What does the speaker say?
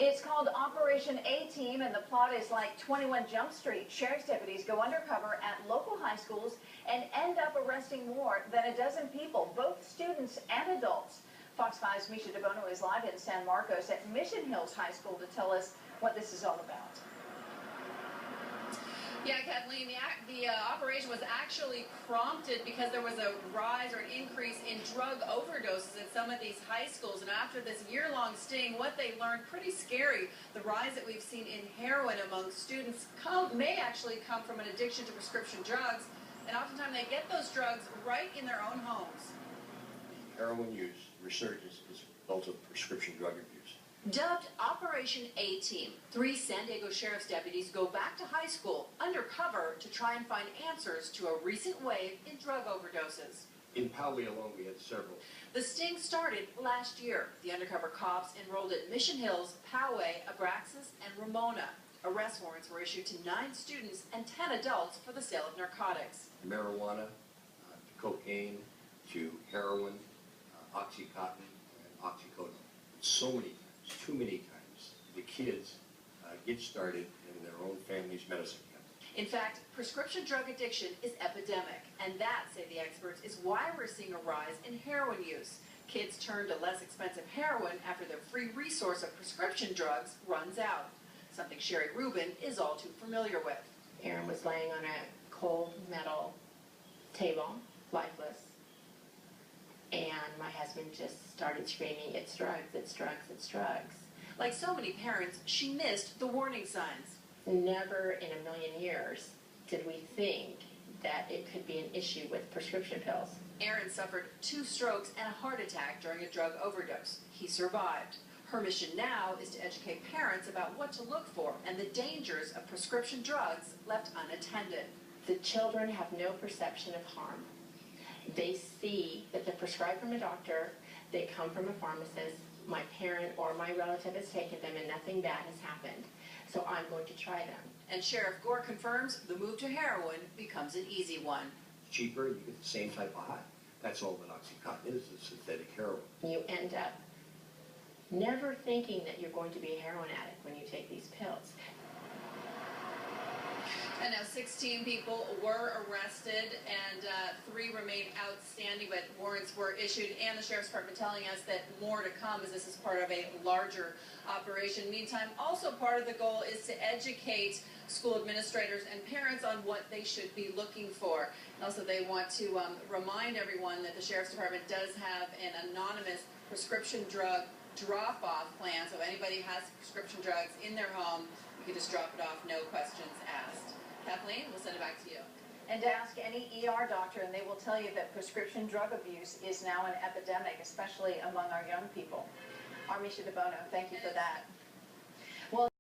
It's called Operation A-Team, and the plot is like 21 Jump Street. Sheriff's deputies go undercover at local high schools and end up arresting more than a dozen people, both students and adults. Fox 5's Misha DeBono is live in San Marcos at Mission Hills High School to tell us what this is all about. Yeah, Kathleen, the operation was actually prompted because there was a rise or an increase in drug overdoses at some of these high schools. And after this year-long sting, what they learned, pretty scary, the rise that we've seen in heroin among students may actually come from an addiction to prescription drugs. And oftentimes they get those drugs right in their own homes. Heroin use resurgence is a result of prescription drug abuse. Dubbed Operation A-Team, 3 San Diego Sheriff's deputies go back to high school undercover to try and find answers to a recent wave in drug overdoses. In Poway alone, we had several. The sting started last year. The undercover cops enrolled at Mission Hills, Poway, Abraxas, and Ramona. Arrest warrants were issued to 9 students and 10 adults for the sale of narcotics. Marijuana, to cocaine, to heroin, Oxycontin, and oxycodone. So many times. Too many times, the kids get started in their own family's medicine cabinet. In fact, prescription drug addiction is epidemic, and that, say the experts, is why we're seeing a rise in heroin use. Kids turn to less expensive heroin after their free resource of prescription drugs runs out, something Sherry Rubin is all too familiar with. Aaron was laying on a cold metal table, lifeless. And my husband just started screaming, "It's drugs, it's drugs, it's drugs." Like so many parents, she missed the warning signs. Never in a million years did we think that it could be an issue with prescription pills. Aaron suffered 2 strokes and a heart attack during a drug overdose. He survived. Her mission now is to educate parents about what to look for and the dangers of prescription drugs left unattended. The children have no perception of harm. They see that they're prescribed from a doctor, they come from a pharmacist, my parent or my relative has taken them and nothing bad has happened, so I'm going to try them. And Sheriff Gore confirms the move to heroin becomes an easy one. Cheaper, you get the same type of high. That's all that Oxycontin is synthetic heroin. You end up never thinking that you're going to be a heroin addict when you take these pills. And now 16 people were arrested and 3 remain outstanding, but warrants were issued, and the Sheriff's Department telling us that more to come as this is part of a larger operation. Meantime, also part of the goal is to educate school administrators and parents on what they should be looking for. Also, they want to remind everyone that the Sheriff's Department does have an anonymous prescription drug drop-off plan, so if anybody has prescription drugs in their home, you can just drop it off, no questions asked. Kathleen, we'll send it back to you. And ask any ER doctor, and they will tell you that prescription drug abuse is now an epidemic, especially among our young people. Misha DeBono, thank you for that. Well.